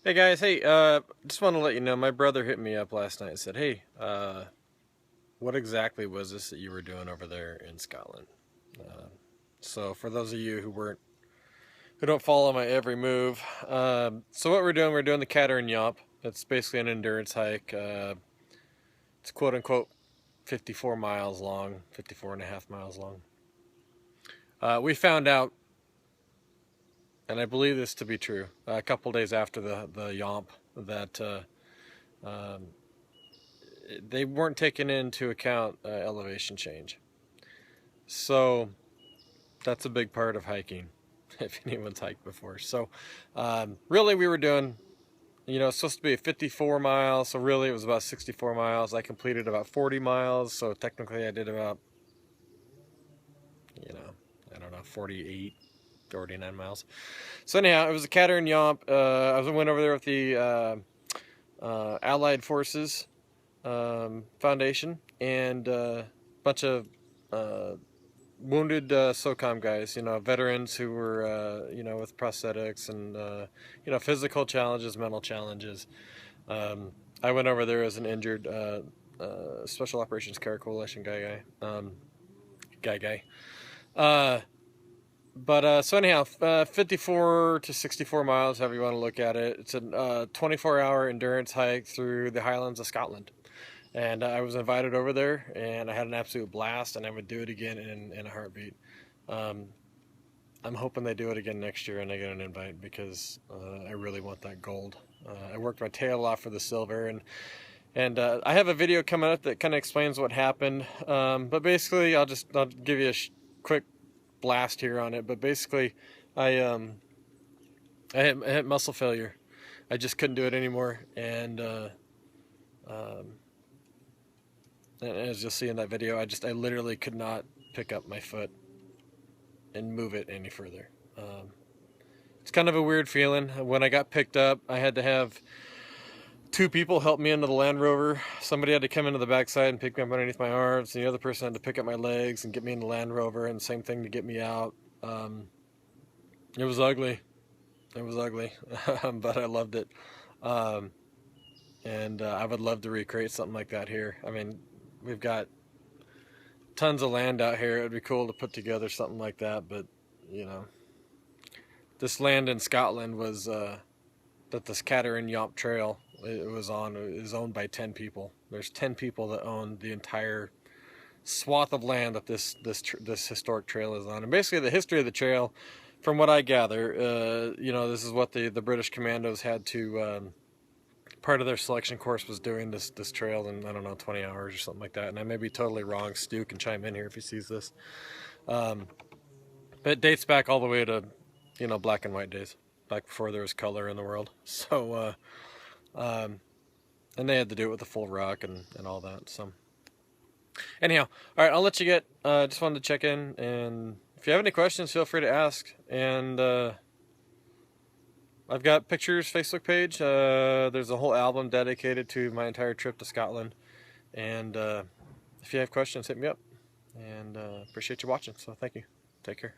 Hey guys, hey, just want to let you know, my brother hit me up last night and said, hey, what exactly was this that you were doing over there in Scotland? So for those of you who don't follow my every move, so what we're doing the Cateran Yomp. It's basically an endurance hike. It's quote unquote 54 miles long, 54 and a half miles long. We found out, and I believe this to be true, a couple days after the Yomp, that they weren't taking into account elevation change. So that's a big part of hiking, if anyone's hiked before. So really we were doing, it's supposed to be 54 miles, so really it was about 64 miles. I completed about 40 miles, so technically I did about, I don't know, 48, 49 miles. So anyhow, it was a Cateran Yomp. I went over there with the Allied Forces Foundation and a bunch of wounded SOCOM guys, veterans who were, with prosthetics and, physical challenges, mental challenges. I went over there as an injured Special Operations Care Coalition guy. So anyhow, 54 to 64 miles, however you want to look at it. It's a 24-hour endurance hike through the Highlands of Scotland. And I was invited over there, and I had an absolute blast, and I would do it again in a heartbeat. I'm hoping they do it again next year and I get an invite because I really want that gold. I worked my tail off for the silver, and I have a video coming up that kind of explains what happened. But basically, I'll give you a quick blast here on it. But basically, I hit muscle failure. I just couldn't do it anymore, and as you'll see in that video, I literally could not pick up my foot and move it any further. It's kind of a weird feeling. When I got picked up, I had to have two people help me into the Land Rover. Somebody had to come into the backside and pick me up underneath my arms, and the other person had to pick up my legs and get me in the Land Rover, and the same thing to get me out. It was ugly. It was ugly, but I loved it. And I would love to recreate something like that here. I mean, we've got tons of land out here. It would be cool to put together something like that, but this land in Scotland was that this Cateran Yomp Trail is owned by 10 people. There's 10 people that own the entire swath of land that this historic trail is on. And basically the history of the trail, from what I gather, this is what the British commandos had to part of their selection course was doing this trail in, I don't know, 20 hours or something like that. And I may be totally wrong. Stu can chime in here if he sees this. But it dates back all the way to, black and white days, back before there was color in the world. So, and they had to do it with a full rock and all that. So anyhow, all right, I'll let you get, just wanted to check in, and if you have any questions, feel free to ask. And I've got pictures, Facebook page. There's a whole album dedicated to my entire trip to Scotland. And if you have questions, hit me up. And appreciate you watching. So thank you. Take care.